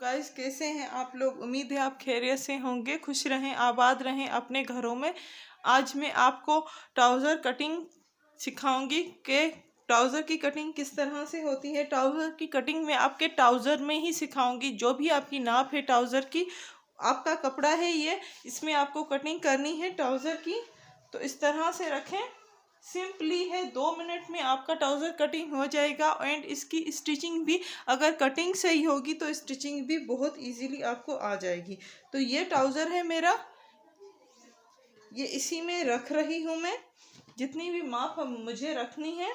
Guys, कैसे हैं आप लोग। उम्मीद है आप खैरियत से होंगे, खुश रहें, आबाद रहें अपने घरों में। आज मैं आपको ट्राउज़र कटिंग सिखाऊंगी कि ट्राउज़र की कटिंग किस तरह से होती है। ट्राउज़र की कटिंग मैं आपके ट्राउज़र में ही सिखाऊंगी। जो भी आपकी नाप है ट्राउज़र की, आपका कपड़ा है ये, इसमें आपको कटिंग करनी है ट्राउज़र की। तो इस तरह से रखें, सिंपली है, 2 मिनट में आपका ट्राउज़र कटिंग हो जाएगा। एंड इसकी स्टिचिंग भी, अगर कटिंग सही होगी तो स्टिचिंग भी बहुत इजीली आपको आ जाएगी। तो ये ट्राउज़र है मेरा, ये इसी में रख रही हूँ मैं। जितनी भी माप मुझे रखनी है,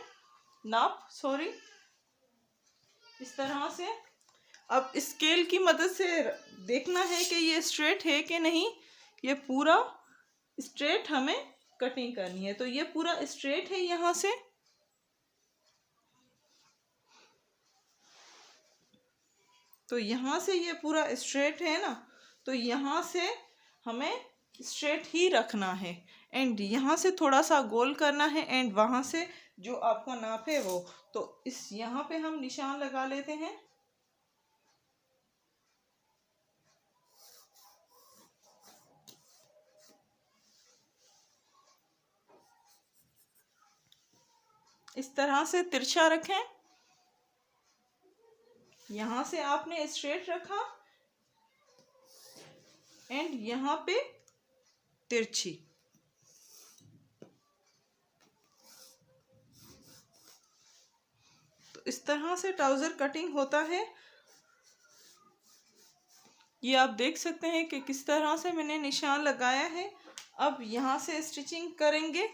नाप सॉरी, इस तरह से। अब स्केल की मदद से देखना है कि ये स्ट्रेट है कि नहीं। ये पूरा स्ट्रेट हमें कटिंग करनी है। तो ये पूरा स्ट्रेट है यहाँ से, तो यहाँ से ये पूरा स्ट्रेट है ना, तो यहाँ से हमें स्ट्रेट ही रखना है। एंड यहाँ से थोड़ा सा गोल करना है। एंड वहाँ से जो आपका नाप है वो, तो इस यहाँ पे हम निशान लगा लेते हैं। इस तरह से तिरछा रखें। यहाँ से आपने स्ट्रेट रखा एंड यहाँ पे तिरछी। तो इस तरह से ट्राउज़र कटिंग होता है। ये आप देख सकते हैं कि किस तरह से मैंने निशान लगाया है। अब यहाँ से स्टिचिंग करेंगे,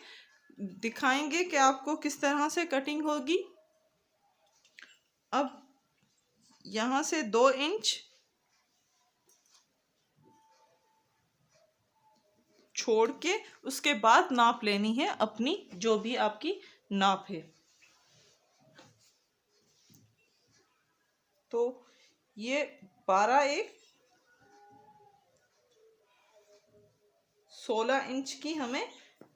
दिखाएंगे कि आपको किस तरह से कटिंग होगी। अब यहाँ से 2 इंच छोड़ के उसके बाद नाप लेनी है अपनी, जो भी आपकी नाप है। तो ये 12 एक 16 इंच की हमें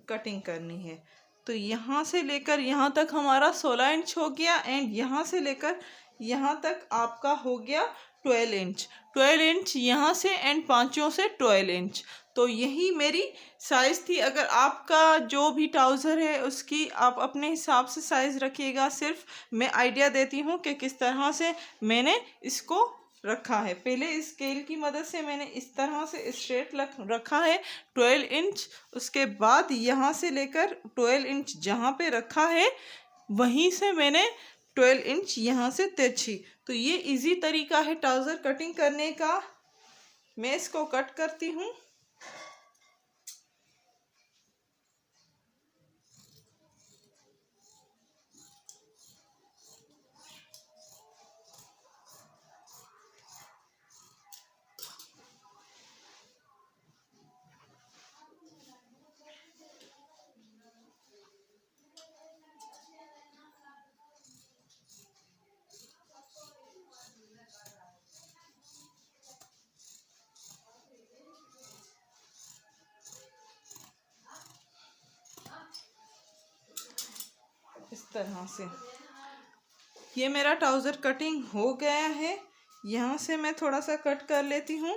कटिंग करनी है। तो यहाँ से लेकर यहाँ तक हमारा 16 इंच हो गया। एंड यहाँ से लेकर यहाँ तक आपका हो गया 12 इंच। 12 इंच यहाँ से एंड पांचों से 12 इंच। तो यही मेरी साइज़ थी। अगर आपका जो भी ट्राउज़र है उसकी आप अपने हिसाब से साइज़ रखिएगा। सिर्फ मैं आइडिया देती हूँ कि किस तरह से मैंने इसको रखा है। पहले स्केल की मदद से मैंने इस तरह से स्ट्रेट रखा है 12 इंच। उसके बाद यहाँ से लेकर 12 इंच जहाँ पे रखा है वहीं से मैंने 12 इंच यहाँ से तिरछी। तो ये इजी तरीका है ट्राउज़र कटिंग करने का। मैं इसको कट करती हूँ। इस तरह से ये मेरा ट्राउज़र कटिंग हो गया है। यहाँ से मैं थोड़ा सा कट कर लेती हूँ।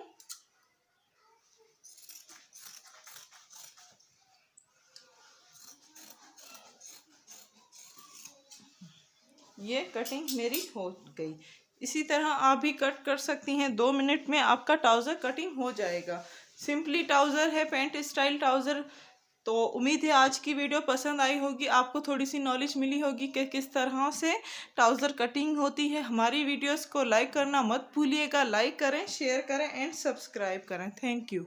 ये कटिंग मेरी हो गई। इसी तरह आप भी कट कर सकती हैं। 2 मिनट में आपका ट्राउज़र कटिंग हो जाएगा। सिंपली ट्राउज़र है, पैंट स्टाइल ट्राउज़र। तो उम्मीद है आज की वीडियो पसंद आई होगी, आपको थोड़ी सी नॉलेज मिली होगी कि किस तरह से ट्राउज़र कटिंग होती है। हमारी वीडियोस को लाइक करना मत भूलिएगा। लाइक करें, शेयर करें एंड सब्सक्राइब करें। Thank you.